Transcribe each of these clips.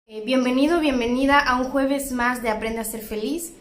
Bienvenido, bienvenida a un jueves más de Aprende a ser feliz.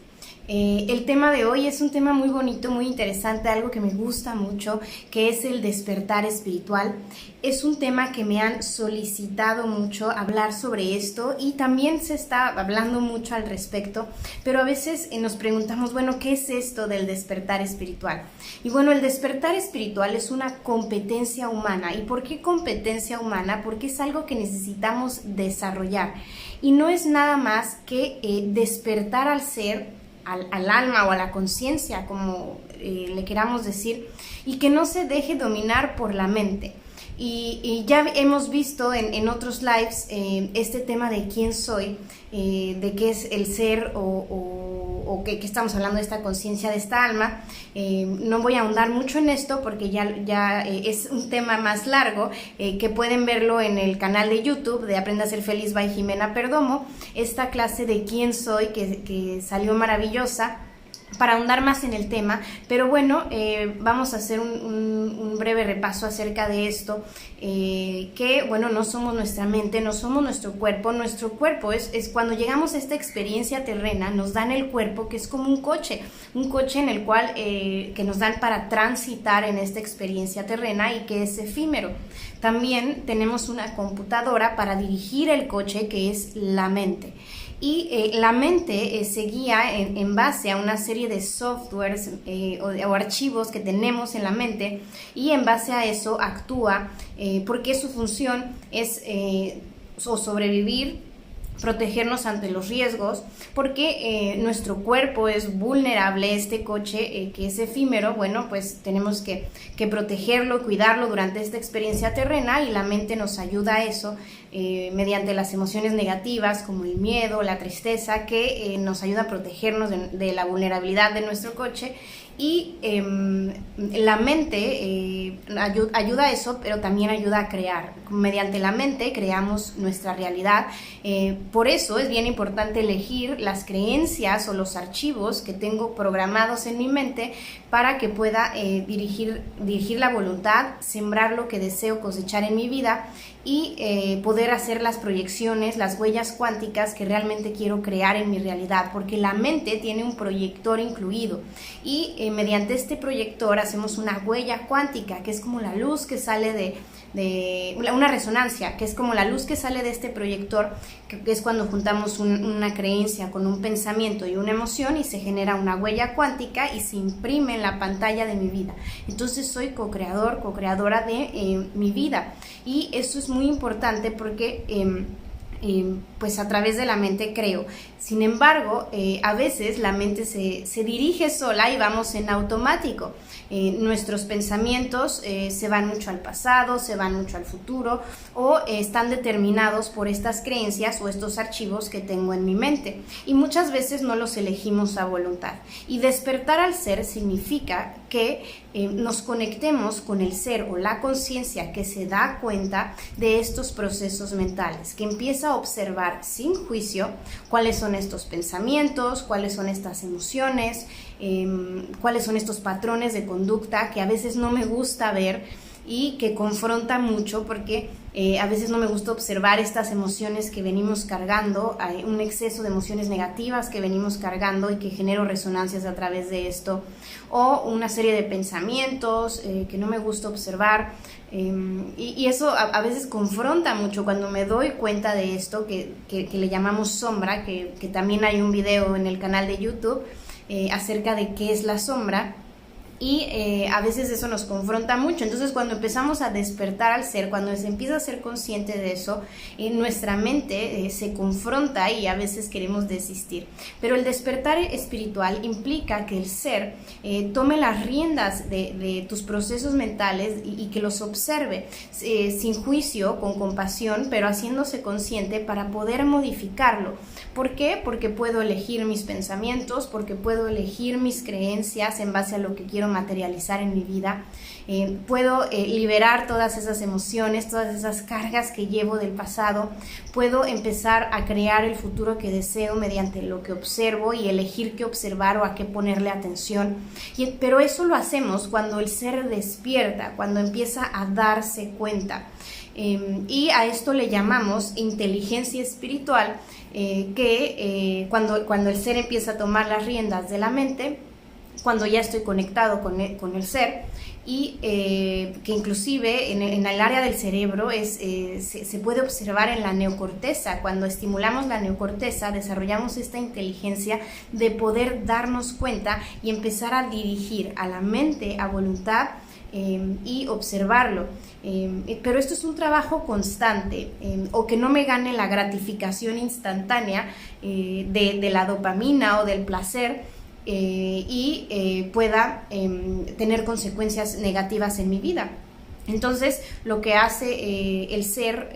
El tema de hoy es un tema muy bonito, muy interesante, algo que me gusta mucho, que es el despertar espiritual. Es un tema que me han solicitado mucho hablar sobre esto y también se está hablando mucho al respecto, pero a veces nos preguntamos, bueno, ¿qué es esto del despertar espiritual? Y bueno, el despertar espiritual es una competencia humana. ¿Y por qué competencia humana? Porque es algo que necesitamos desarrollar y no es nada más que despertar al ser, al alma o a la conciencia, como le queramos decir, y que no se deje dominar por la mente. Y ya hemos visto en otros lives este tema de quién soy, de qué es el ser o que estamos hablando de esta conciencia, de esta alma. No voy a ahondar mucho en esto porque ya es un tema más largo, que pueden verlo en el canal de YouTube de Aprende a ser feliz by Jimena Perdomo, esta clase de quién soy que salió maravillosa, para ahondar más en el tema. Pero bueno, vamos a hacer un breve repaso acerca de esto, que bueno, no somos nuestra mente, no somos nuestro cuerpo es cuando llegamos a esta experiencia terrena, nos dan el cuerpo, que es como un coche en el cual, que nos dan para transitar en esta experiencia terrena y que es efímero. También tenemos una computadora para dirigir el coche, que es la mente. Y la mente se guía en base a una serie de softwares o archivos que tenemos en la mente, y en base a eso actúa, porque su función es sobrevivir, protegernos ante los riesgos, porque nuestro cuerpo es vulnerable. Este coche que es efímero, bueno, pues tenemos que protegerlo, cuidarlo durante esta experiencia terrena, y la mente nos ayuda a eso mediante las emociones negativas como el miedo, la tristeza, que nos ayuda a protegernos de la vulnerabilidad de nuestro coche. Y la mente ayuda a eso, pero también ayuda a crear. Mediante la mente creamos nuestra realidad. Por eso es bien importante elegir las creencias o los archivos que tengo programados en mi mente, para que pueda dirigir la voluntad, sembrar lo que deseo cosechar en mi vida, y poder hacer las proyecciones, las huellas cuánticas que realmente quiero crear en mi realidad, porque la mente tiene un proyector incluido, y mediante este proyector hacemos una huella cuántica, que es como la luz que sale de una resonancia, que es como la luz que sale de este proyector, que es cuando juntamos una creencia con un pensamiento y una emoción, y se genera una huella cuántica y se imprime en la pantalla de mi vida. Entonces soy co-creador, co-creadora de mi vida, y eso es muy importante porque pues a través de la mente creo. Sin embargo, a veces la mente se dirige sola y vamos en automático. Nuestros pensamientos se van mucho al pasado, se van mucho al futuro, o están determinados por estas creencias o estos archivos que tengo en mi mente, y muchas veces no los elegimos a voluntad. Y despertar al ser significa que nos conectemos con el ser o la conciencia que se da cuenta de estos procesos mentales, que empieza a observar sin juicio cuáles son estos pensamientos, cuáles son estas emociones, cuáles son estos patrones de conducta que a veces no me gusta ver y que confronta mucho, porque a veces no me gusta observar estas emociones que venimos cargando, hay un exceso de emociones negativas que venimos cargando y que genero resonancias a través de esto, o una serie de pensamientos que no me gusta observar, y eso a veces confronta mucho. Cuando me doy cuenta de esto, que le llamamos sombra, que también hay un video en el canal de YouTube acerca de qué es la sombra, y a veces eso nos confronta mucho. Entonces, cuando empezamos a despertar al ser, cuando se empieza a ser consciente de eso, nuestra mente se confronta y a veces queremos desistir. Pero el despertar espiritual implica que el ser tome las riendas de tus procesos mentales y que los observe sin juicio, con compasión, pero haciéndose consciente para poder modificarlo. ¿Por qué? Porque puedo elegir mis pensamientos, porque puedo elegir mis creencias en base a lo que quiero materializar en mi vida. Puedo liberar todas esas emociones, todas esas cargas que llevo del pasado. Puedo empezar a crear el futuro que deseo mediante lo que observo y elegir qué observar o a qué ponerle atención. Pero eso lo hacemos cuando el ser despierta, cuando empieza a darse cuenta. Y a esto le llamamos inteligencia espiritual, cuando el ser empieza a tomar las riendas de la mente, cuando ya estoy conectado con el ser, y que inclusive en el área del cerebro se puede observar en la neocorteza. Cuando estimulamos la neocorteza, desarrollamos esta inteligencia de poder darnos cuenta y empezar a dirigir a la mente, a voluntad, y observarlo. Pero esto es un trabajo constante, o que no me gane la gratificación instantánea de la dopamina o del placer, y pueda tener consecuencias negativas en mi vida. Entonces, lo que hace el ser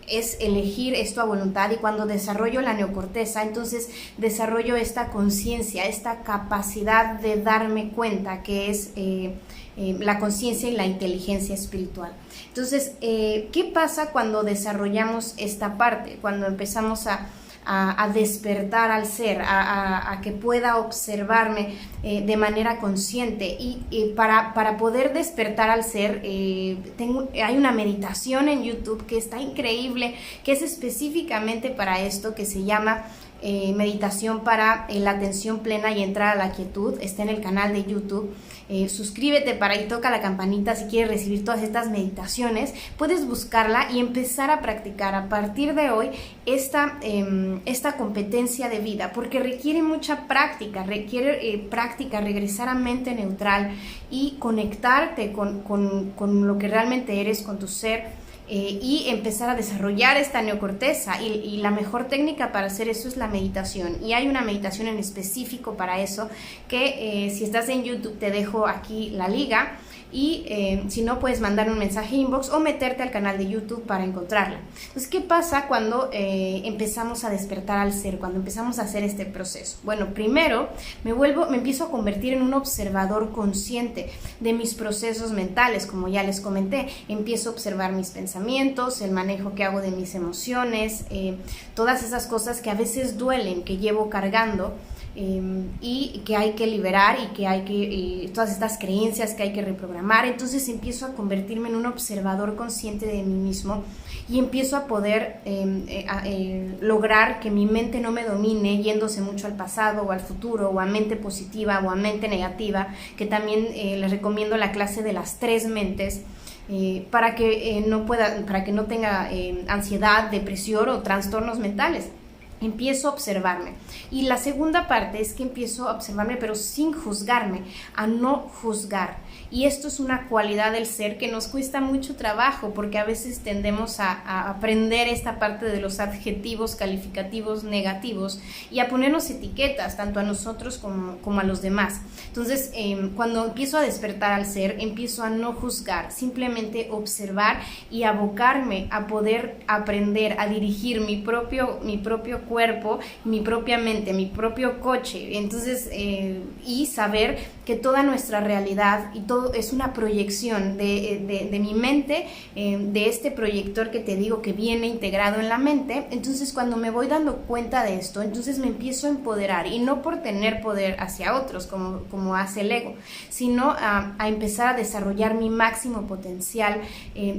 es elegir esto a voluntad, y cuando desarrollo la neocorteza, entonces desarrollo esta conciencia, esta capacidad de darme cuenta, que es la conciencia y la inteligencia espiritual. Entonces, ¿qué pasa cuando desarrollamos esta parte? Cuando empezamos a despertar al ser, a que pueda observarme de manera consciente. Y para poder despertar al ser, hay una meditación en YouTube que está increíble, que es específicamente para esto, que se llama meditación para la atención plena y entrar a la quietud. Está en el canal de YouTube. Suscríbete para ahí, toca la campanita si quieres recibir todas estas meditaciones. Puedes buscarla y empezar a practicar a partir de hoy esta competencia de vida, porque requiere mucha práctica, regresar a mente neutral y conectarte con lo que realmente eres, con tu ser. Y empezar a desarrollar esta neocorteza, y la mejor técnica para hacer eso es la meditación, y hay una meditación en específico para eso, que si estás en YouTube te dejo aquí la liga, y si no, puedes mandar un mensaje inbox o meterte al canal de YouTube para encontrarla. Entonces, ¿qué pasa cuando empezamos a despertar al ser, cuando empezamos a hacer este proceso? Bueno, primero me empiezo a convertir en un observador consciente de mis procesos mentales, como ya les comenté. Empiezo a observar mis pensamientos, el manejo que hago de mis emociones, todas esas cosas que a veces duelen, que llevo cargando, y que hay que liberar, y que hay que todas estas creencias que hay que reprogramar. Entonces empiezo a convertirme en un observador consciente de mí mismo, y empiezo a poder lograr que mi mente no me domine yéndose mucho al pasado o al futuro, o a mente positiva o a mente negativa, que también les recomiendo la clase de las 3 mentes, para que no tenga ansiedad, depresión o trastornos mentales. Empiezo a observarme. Y la segunda parte es que empiezo a observarme, pero sin juzgarme, a no juzgar. Y esto es una cualidad del ser que nos cuesta mucho trabajo, porque a veces tendemos a aprender esta parte de los adjetivos calificativos negativos y a ponernos etiquetas, tanto a nosotros como a los demás. Entonces, cuando empiezo a despertar al ser, empiezo a no juzgar, simplemente observar y abocarme a poder aprender a dirigir mi propio cuerpo, mi propia mente, mi propio coche. Entonces, y saber que toda nuestra realidad y todo es una proyección de mi mente, de este proyector que te digo que viene integrado en la mente. Entonces, cuando me voy dando cuenta de esto, entonces me empiezo a empoderar, y no por tener poder hacia otros como hace el ego, sino a empezar a desarrollar mi máximo potencial,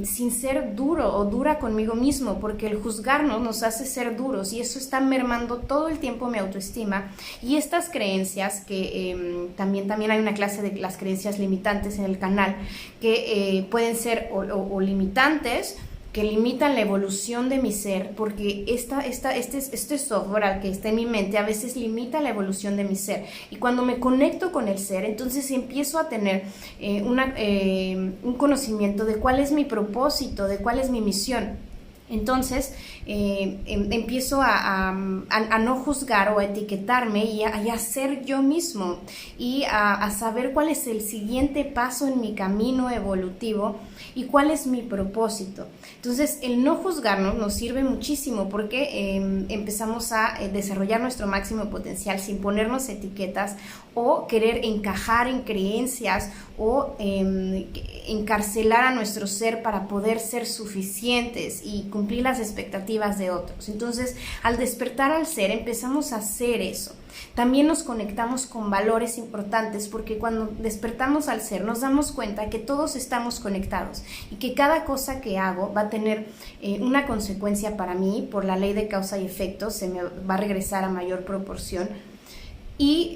sin ser duro o dura conmigo mismo, porque el juzgarnos nos hace ser duros, y eso está mermando todo el tiempo mi autoestima. Y estas creencias que también hay una clase de las creencias limitantes en el canal, que pueden ser o limitantes, que limitan la evolución de mi ser, porque este software que está en mi mente a veces limita la evolución de mi ser. Y cuando me conecto con el ser, entonces empiezo a tener un conocimiento de cuál es mi propósito, de cuál es mi misión. Entonces empiezo a no juzgar o a etiquetarme, y a ser yo mismo, y a saber cuál es el siguiente paso en mi camino evolutivo y cuál es mi propósito. Entonces, el no juzgarnos nos sirve muchísimo, porque empezamos a desarrollar nuestro máximo potencial sin ponernos etiquetas o querer encajar en creencias o encarcelar a nuestro ser para poder ser suficientes y cumplir las expectativas de otros. Entonces, al despertar al ser, empezamos a hacer eso. También nos conectamos con valores importantes, porque cuando despertamos al ser nos damos cuenta que todos estamos conectados y que cada cosa que hago va a tener una consecuencia para mí. Por la ley de causa y efecto se me va a regresar a mayor proporción, y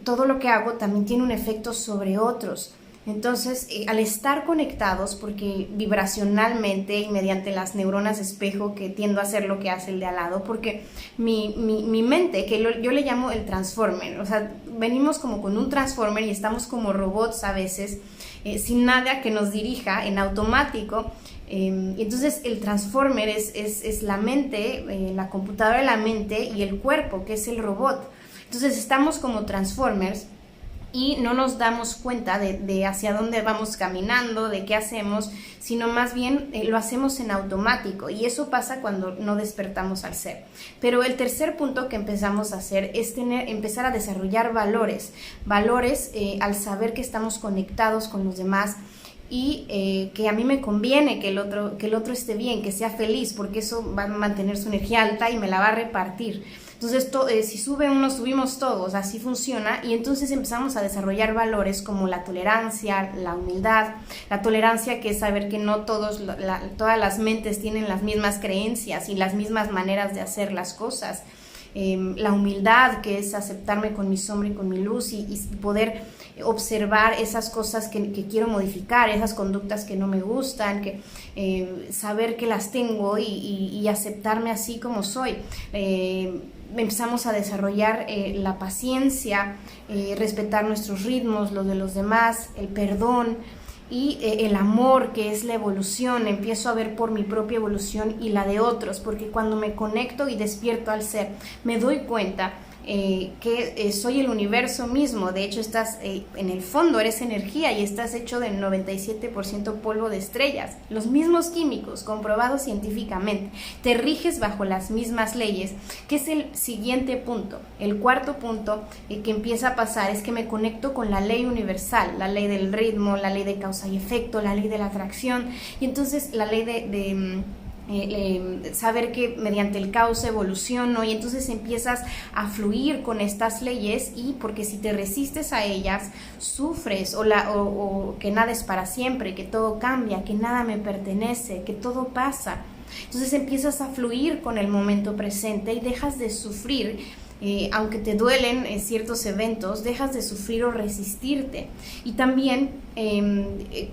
todo lo que hago también tiene un efecto sobre otros. Entonces, al estar conectados, porque vibracionalmente y mediante las neuronas espejo, que tiendo a hacer lo que hace el de al lado, porque mi mente, que yo le llamo el transformer, o sea, venimos como con un transformer y estamos como robots a veces, sin nada que nos dirija, en automático. Entonces el transformer es la mente, la computadora de la mente, y el cuerpo, que es el robot. Entonces estamos como transformers y no nos damos cuenta de hacia dónde vamos caminando, de qué hacemos, sino más bien lo hacemos en automático, y eso pasa cuando no despertamos al ser. Pero el tercer punto que empezamos a hacer es empezar a desarrollar valores al saber que estamos conectados con los demás, y que a mí me conviene que el otro esté bien, que sea feliz, porque eso va a mantener su energía alta y me la va a repartir. Entonces, si sube uno, subimos todos, así funciona. Y entonces empezamos a desarrollar valores como la tolerancia, la humildad. La tolerancia, que es saber que no todas las mentes tienen las mismas creencias y las mismas maneras de hacer las cosas. La humildad, que es aceptarme con mi sombra y con mi luz, y poder observar esas cosas que quiero modificar, esas conductas que no me gustan, saber que las tengo y aceptarme así como soy. Empezamos a desarrollar la paciencia, respetar nuestros ritmos, los de los demás, el perdón y el amor, que es la evolución. Empiezo a ver por mi propia evolución y la de otros, porque cuando me conecto y despierto al ser, me doy cuenta que soy el universo mismo. De hecho, estás en el fondo, eres energía, y estás hecho del 97% polvo de estrellas, los mismos químicos, comprobados científicamente. Te riges bajo las mismas leyes, que es el siguiente punto. El cuarto punto que empieza a pasar es que me conecto con la ley universal, la ley del ritmo, la ley de causa y efecto, la ley de la atracción, y entonces la ley de saber que mediante el caos evoluciono, y entonces empiezas a fluir con estas leyes, y porque si te resistes a ellas sufres, o que nada es para siempre, que todo cambia, que nada me pertenece, que todo pasa. Entonces empiezas a fluir con el momento presente y dejas de sufrir. Aunque te duelen ciertos eventos, dejas de sufrir o resistirte. Y también,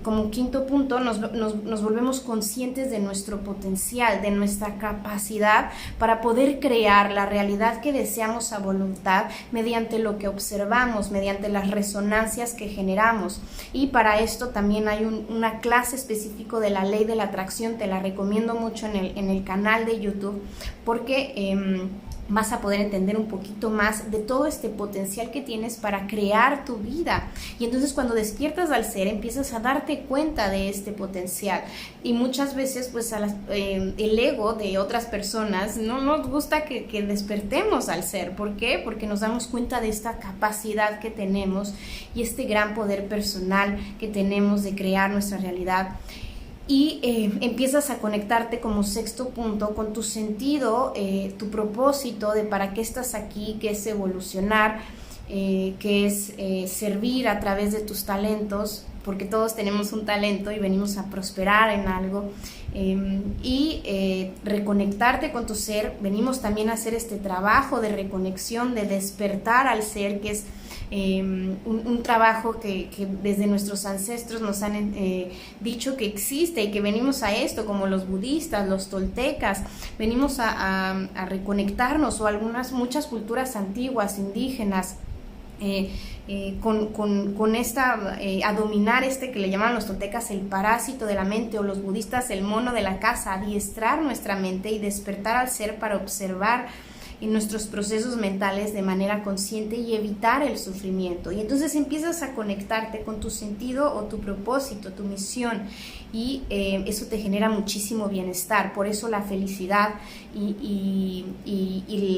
como quinto punto, nos volvemos conscientes de nuestro potencial, de nuestra capacidad para poder crear la realidad que deseamos a voluntad, mediante lo que observamos, mediante las resonancias que generamos. Y para esto también hay una clase específica de la ley de la atracción. Te la recomiendo mucho en el canal de YouTube, porque vas a poder entender un poquito más de todo este potencial que tienes para crear tu vida. Y entonces, cuando despiertas al ser, empiezas a darte cuenta de este potencial. Y muchas veces, pues, el ego de otras personas no nos gusta que despertemos al ser. ¿Por qué? Porque nos damos cuenta de esta capacidad que tenemos y este gran poder personal que tenemos de crear nuestra realidad. Y empiezas a conectarte, como sexto punto, con tu sentido, tu propósito de para qué estás aquí, que es evolucionar, que es servir a través de tus talentos, porque todos tenemos un talento y venimos a prosperar en algo, y reconectarte con tu ser. Venimos también a hacer este trabajo de reconexión, de despertar al ser, que es un trabajo que desde nuestros ancestros nos han dicho que existe, y que venimos a esto, como los budistas, los toltecas, venimos a reconectarnos, o muchas culturas antiguas, indígenas, con esta, a dominar que le llaman los toltecas el parásito de la mente, o los budistas el mono de la casa, adiestrar nuestra mente y despertar al ser para observar en nuestros procesos mentales de manera consciente y evitar el sufrimiento. Y entonces empiezas a conectarte con tu sentido o tu propósito, tu misión, y eso te genera muchísimo bienestar. Por eso la felicidad y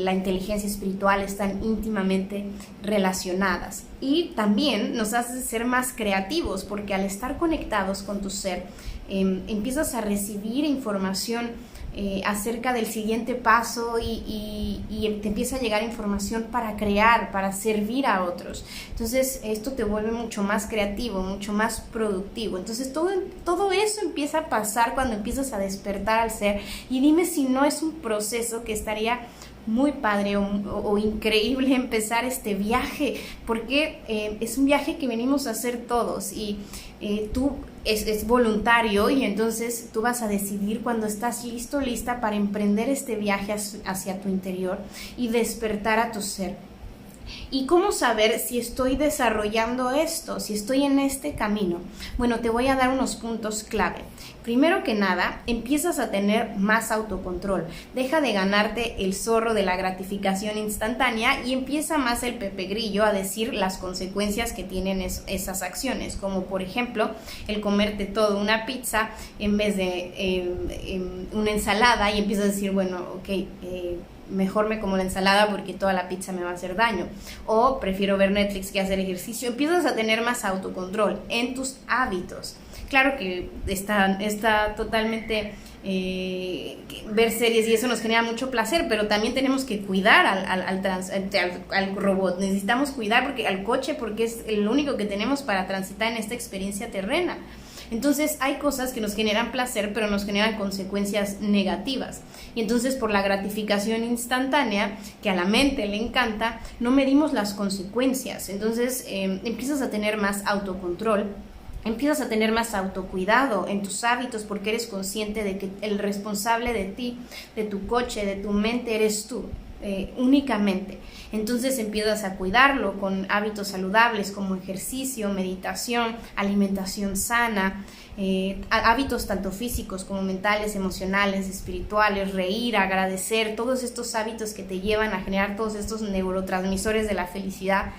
la inteligencia espiritual están íntimamente relacionadas. Y también nos hace ser más creativos, porque al estar conectados con tu ser, empiezas a recibir información acerca del siguiente paso y te empieza a llegar información para crear, para servir a otros. Entonces esto te vuelve mucho más creativo, mucho más productivo. Entonces todo eso empieza a pasar cuando empiezas a despertar al ser, y dime si no es un proceso que estaría muy padre o increíble empezar este viaje, porque es un viaje que venimos a hacer todos, y tú es voluntario, y entonces tú vas a decidir cuando estás listo, lista para emprender este viaje hacia tu interior y despertar a tu ser. ¿Y cómo saber si estoy desarrollando esto, si estoy en este camino? Bueno, te voy a dar unos puntos clave. Primero que nada, empiezas a tener más autocontrol. Deja de ganarte el zorro de la gratificación instantánea y empieza más el Pepe Grillo a decir las consecuencias que tienen esas acciones, como por ejemplo el comerte toda una pizza en vez de una ensalada, y empiezas a decir, bueno, ok, mejor me como la ensalada porque toda la pizza me va a hacer daño, o prefiero ver Netflix que hacer ejercicio. Empiezas a tener más autocontrol en tus hábitos. Claro que está totalmente ver series y eso nos genera mucho placer, pero también tenemos que cuidar al robot. Necesitamos cuidar al coche, porque es el único que tenemos para transitar en esta experiencia terrena. Entonces hay cosas que nos generan placer, pero nos generan consecuencias negativas. Y entonces, por la gratificación instantánea, que a la mente le encanta, no medimos las consecuencias. Entonces empiezas a tener más autocontrol, empiezas a tener más autocuidado en tus hábitos, porque eres consciente de que el responsable de ti, de tu coche, de tu mente, eres tú. Únicamente. Entonces empiezas a cuidarlo con hábitos saludables como ejercicio, meditación, alimentación sana, hábitos tanto físicos como mentales, emocionales, espirituales, reír, agradecer, todos estos hábitos que te llevan a generar todos estos neurotransmisores de la felicidad,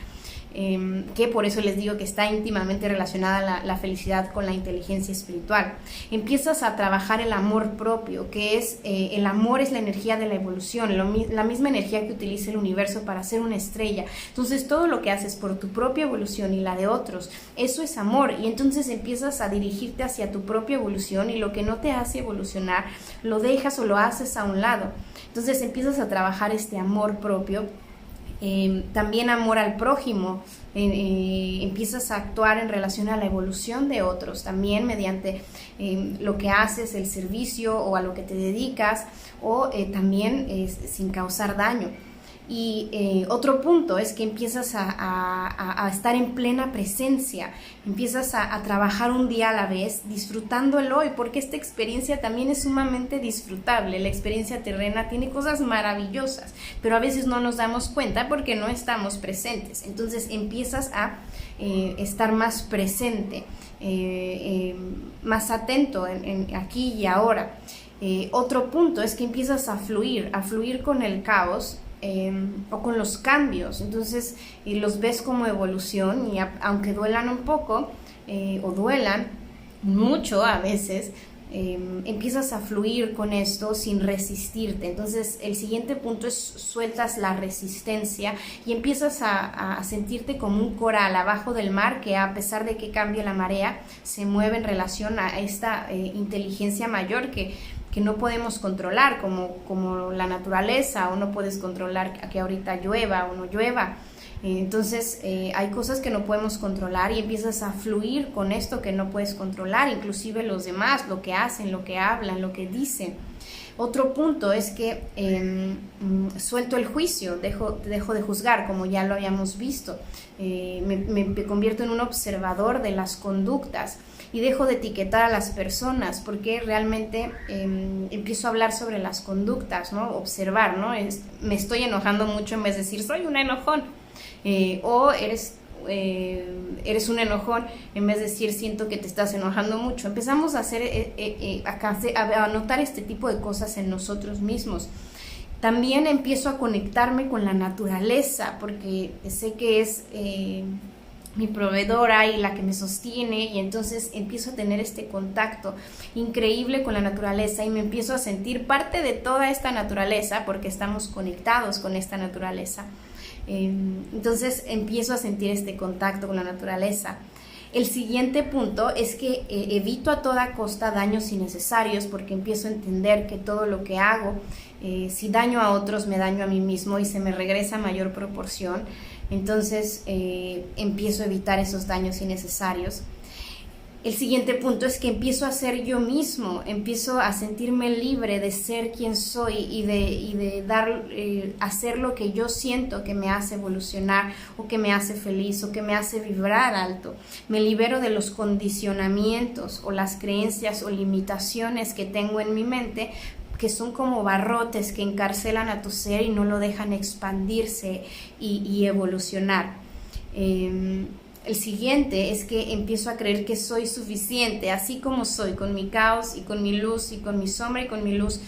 que por eso les digo que está íntimamente relacionada la felicidad con la inteligencia espiritual. Empiezas a trabajar el amor propio, que es el amor es la energía de la evolución, la misma energía que utiliza el universo para ser una estrella. Entonces todo lo que haces por tu propia evolución y la de otros, eso es amor, y entonces empiezas a dirigirte hacia tu propia evolución, y lo que no te hace evolucionar lo dejas o lo haces a un lado. Entonces empiezas a trabajar este amor propio. También amor al prójimo, empiezas a actuar en relación a la evolución de otros, también mediante lo que haces, el servicio o a lo que te dedicas, o también sin causar daño. Y otro punto es que empiezas a estar en plena presencia, empiezas a trabajar un día a la vez, disfrutando el hoy, porque esta experiencia también es sumamente disfrutable. La experiencia terrena tiene cosas maravillosas, pero a veces no nos damos cuenta porque no estamos presentes. Entonces empiezas a estar más presente, más atento en aquí y ahora. Otro punto es que empiezas a fluir con el caos, o con los cambios. Entonces los ves como evolución, y aunque duelan un poco o duelan mucho a veces, empiezas a fluir con esto sin resistirte. Entonces el siguiente punto es sueltas la resistencia y empiezas a sentirte como un coral abajo del mar, que a pesar de que cambie la marea, se mueve en relación a esta inteligencia mayor que no podemos controlar, como la naturaleza, o no puedes controlar que ahorita llueva o no llueva. Entonces hay cosas que no podemos controlar, y empiezas a fluir con esto que no puedes controlar, inclusive los demás, lo que hacen, lo que hablan, lo que dicen. Otro punto es que suelto el juicio, dejo de juzgar, como ya lo habíamos visto. Me convierto en un observador de las conductas y dejo de etiquetar a las personas, porque realmente empiezo a hablar sobre las conductas, ¿no? Observar, ¿no? Me estoy enojando mucho, en vez de decir soy un enojón, o eres un enojón, en vez de decir siento que te estás enojando mucho. Empezamos a a notar este tipo de cosas en nosotros mismos. También empiezo a conectarme con la naturaleza, porque sé que es mi proveedora y la que me sostiene, y entonces empiezo a tener este contacto increíble con la naturaleza, y me empiezo a sentir parte de toda esta naturaleza, porque estamos conectados con esta naturaleza. Entonces empiezo a sentir este contacto con la naturaleza. El siguiente punto es que evito a toda costa daños innecesarios, porque empiezo a entender que todo lo que hago, si daño a otros, me daño a mí mismo y se me regresa a mayor proporción. Entonces empiezo a evitar esos daños innecesarios. El siguiente punto es que empiezo a ser yo mismo, empiezo a sentirme libre de ser quien soy y de hacer lo que yo siento que me hace evolucionar o que me hace feliz o que me hace vibrar alto. Me libero de los condicionamientos o las creencias o limitaciones que tengo en mi mente, que son como barrotes que encarcelan a tu ser y no lo dejan expandirse y evolucionar. El siguiente es que empiezo a creer que soy suficiente, así como soy, con mi caos y con mi luz y con mi sombra y con mi luz,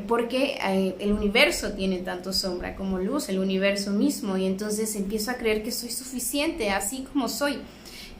porque el universo tiene tanto sombra como luz, el universo mismo, y entonces empiezo a creer que soy suficiente, así como soy.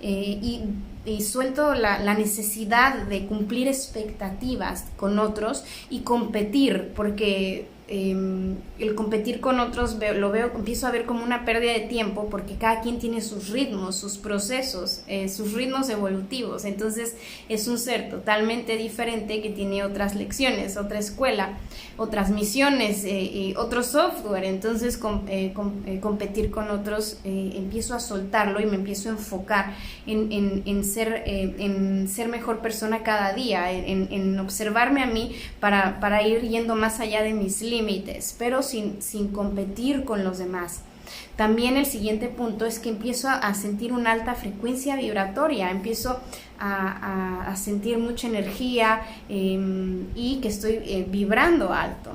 Y suelto la necesidad de cumplir expectativas con otros y competir, porque el competir con otros empiezo a ver como una pérdida de tiempo, porque cada quien tiene sus ritmos, sus procesos, sus ritmos evolutivos. Entonces es un ser totalmente diferente que tiene otras lecciones, otra escuela, otras misiones, otro software. Entonces competir con otros, empiezo a soltarlo y me empiezo a enfocar en ser mejor persona cada día, en observarme a mí para ir yendo más allá de mis límites, pero sin competir con los demás. También el siguiente punto es que empiezo a sentir una alta frecuencia vibratoria, empiezo a sentir mucha energía y que estoy vibrando alto.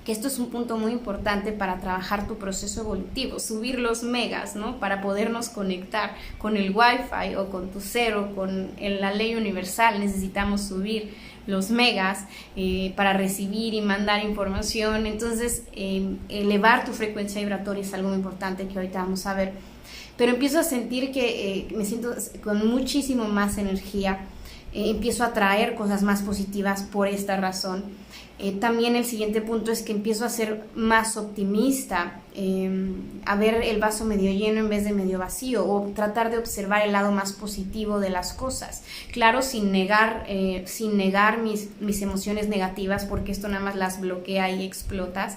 Que esto es un punto muy importante para trabajar tu proceso evolutivo, subir los megas, ¿no? Para podernos conectar con el Wi-Fi o con tu cero, con la ley universal. Necesitamos subir los megas para recibir y mandar información. Entonces elevar tu frecuencia vibratoria es algo muy importante que ahorita vamos a ver, pero empiezo a sentir que me siento con muchísimo más energía, empiezo a atraer cosas más positivas por esta razón. También el siguiente punto es que empiezo a ser más optimista, a ver el vaso medio lleno en vez de medio vacío, o tratar de observar el lado más positivo de las cosas. Claro, sin negar mis emociones negativas, porque esto nada más las bloquea y explotas.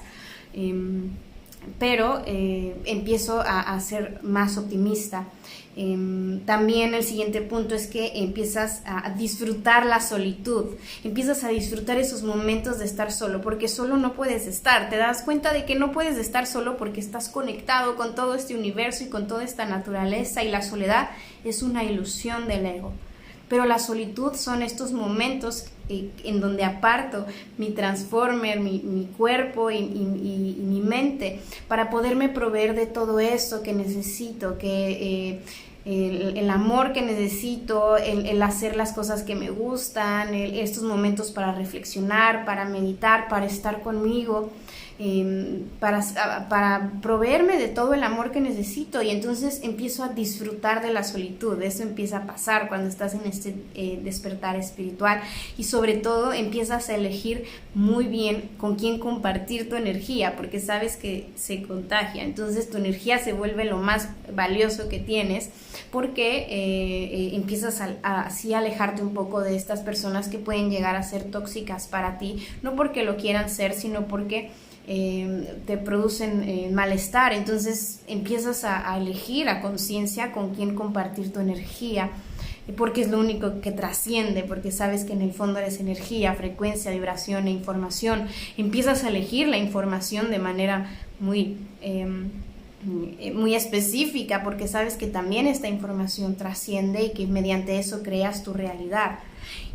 Pero empiezo a ser más optimista. También el siguiente punto es que empiezas a disfrutar la solitud, empiezas a disfrutar esos momentos de estar solo, porque solo no puedes estar. Te das cuenta de que no puedes estar solo porque estás conectado con todo este universo y con toda esta naturaleza, y la soledad es una ilusión del ego. Pero la solitud son estos momentos en donde aparto mi transformer, mi cuerpo y mi mente, para poderme proveer de todo eso que necesito, el amor que necesito, el hacer las cosas que me gustan, estos momentos para reflexionar, para meditar, para estar conmigo, para proveerme de todo el amor que necesito. Y entonces empiezo a disfrutar de la solitud. Eso empieza a pasar cuando estás en este despertar espiritual, y sobre todo empiezas a elegir muy bien con quién compartir tu energía, porque sabes que se contagia. Entonces tu energía se vuelve lo más valioso que tienes, porque empiezas así a alejarte un poco de estas personas que pueden llegar a ser tóxicas para ti, no porque lo quieran ser, sino porque te producen malestar. Entonces empiezas a elegir a conciencia con quién compartir tu energía, porque es lo único que trasciende, porque sabes que en el fondo eres energía, frecuencia, vibración e información. Empiezas a elegir la información de manera muy específica, porque sabes que también esta información trasciende y que mediante eso creas tu realidad.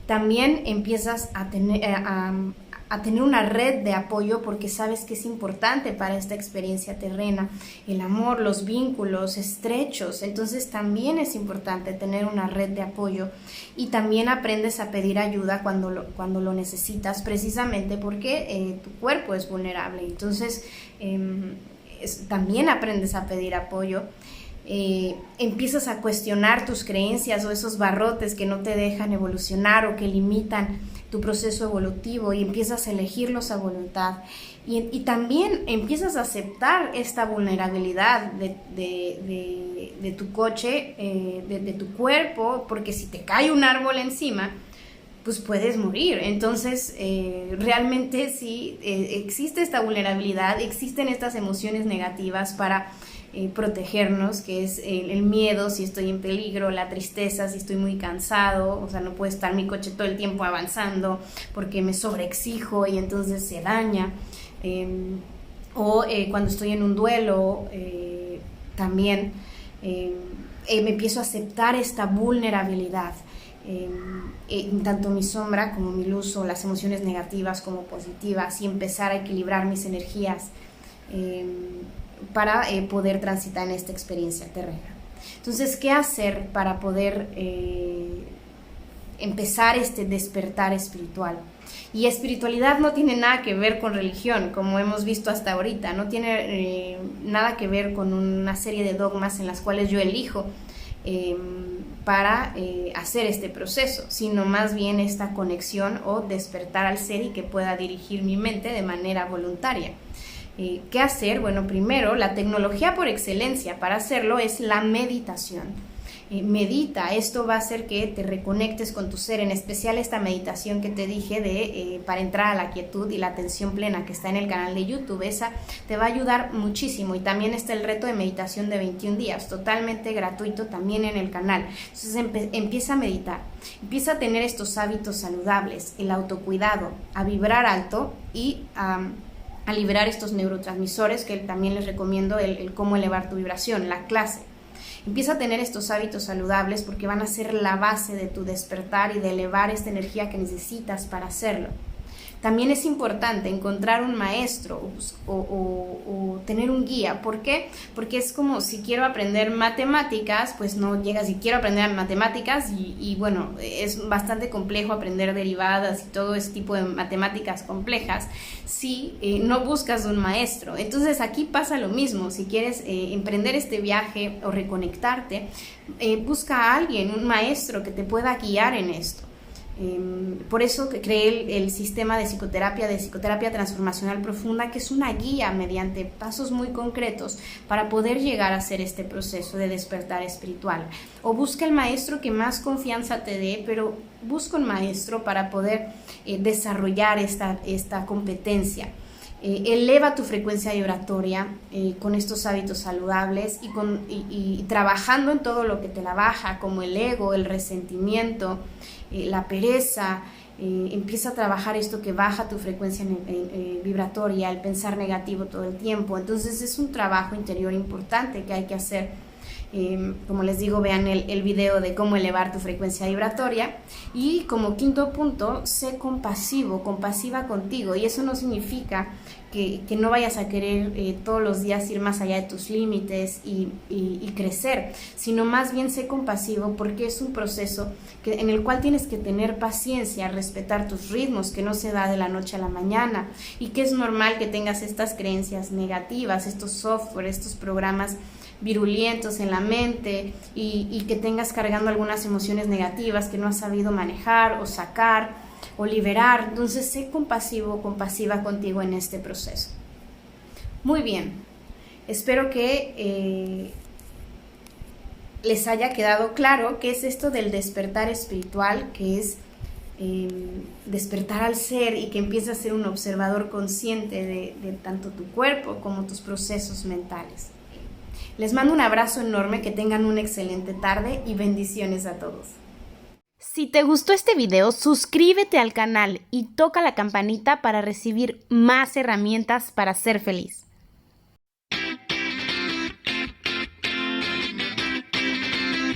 También empiezas a tener una red de apoyo, porque sabes que es importante para esta experiencia terrena el amor, los vínculos estrechos. Entonces también es importante tener una red de apoyo, y también aprendes a pedir ayuda cuando lo necesitas, precisamente porque tu cuerpo es vulnerable. Entonces también aprendes a pedir apoyo. Empiezas a cuestionar tus creencias o esos barrotes que no te dejan evolucionar o que limitan tu proceso evolutivo y empiezas a elegirlos a voluntad. Y también empiezas a aceptar esta vulnerabilidad de tu coche, de tu cuerpo, porque si te cae un árbol encima, pues puedes morir. Entonces, realmente sí, existe esta vulnerabilidad, existen estas emociones negativas para protegernos, que es el miedo si estoy en peligro, la tristeza si estoy muy cansado, o sea, no puede estar mi coche todo el tiempo avanzando porque me sobreexijo y entonces se daña. Cuando estoy en un duelo, también me empiezo a aceptar esta vulnerabilidad. Tanto mi sombra como mi luz, o las emociones negativas como positivas, y empezar a equilibrar mis energías para poder transitar en esta experiencia terrena. Entonces, ¿qué hacer para poder empezar este despertar espiritual? Y espiritualidad no tiene nada que ver con religión, como hemos visto hasta ahorita, no tiene nada que ver con una serie de dogmas en las cuales yo elijo para hacer este proceso, sino más bien esta conexión o despertar al ser y que pueda dirigir mi mente de manera voluntaria. ¿Qué hacer? Bueno, primero, la tecnología por excelencia para hacerlo es la meditación. Medita, esto va a hacer que te reconectes con tu ser, en especial esta meditación que te dije para entrar a la quietud y la atención plena, que está en el canal de YouTube. Esa te va a ayudar muchísimo. Y también está el reto de meditación de 21 días, totalmente gratuito, también en el canal. Entonces empieza a meditar, empieza a tener estos hábitos saludables, el autocuidado, a vibrar alto y a liberar estos neurotransmisores, que también les recomiendo el cómo elevar tu vibración, la clase. Empieza a tener estos hábitos saludables porque van a ser la base de tu despertar y de elevar esta energía que necesitas para hacerlo. También es importante encontrar un maestro o tener un guía. ¿Por qué? Porque es como si quiero aprender matemáticas, pues no llegas y quiero aprender matemáticas y bueno, es bastante complejo aprender derivadas y todo ese tipo de matemáticas complejas si no buscas un maestro. Entonces aquí pasa lo mismo. Si quieres emprender este viaje o reconectarte, busca a alguien, un maestro que te pueda guiar en esto. Por eso que creé el sistema de psicoterapia transformacional profunda, que es una guía mediante pasos muy concretos para poder llegar a hacer este proceso de despertar espiritual. O busca el maestro que más confianza te dé, pero busca un maestro para poder desarrollar esta competencia. Eleva tu frecuencia vibratoria con estos hábitos saludables y trabajando en todo lo que te la baja, como el ego, el resentimiento, la pereza. Empieza a trabajar esto que baja tu frecuencia vibratoria, el pensar negativo todo el tiempo. Entonces es un trabajo interior importante que hay que hacer. Como les digo, vean el video de cómo elevar tu frecuencia vibratoria. Y como quinto punto, sé compasiva contigo. Y eso no significa que no vayas a querer todos los días ir más allá de tus límites y crecer, sino más bien sé compasivo, porque es un proceso en el cual tienes que tener paciencia, respetar tus ritmos, que no se da de la noche a la mañana, y que es normal que tengas estas creencias negativas, estos software, estos programas virulentos en la mente y que tengas cargando algunas emociones negativas que no has sabido manejar o sacar o liberar. Entonces sé compasiva contigo en este proceso. Muy bien, espero que les haya quedado claro qué es esto del despertar espiritual, que es despertar al ser y que empieces a ser un observador consciente de tanto tu cuerpo como tus procesos mentales. Les mando un abrazo enorme, que tengan una excelente tarde y bendiciones a todos. Si te gustó este video, suscríbete al canal y toca la campanita para recibir más herramientas para ser feliz.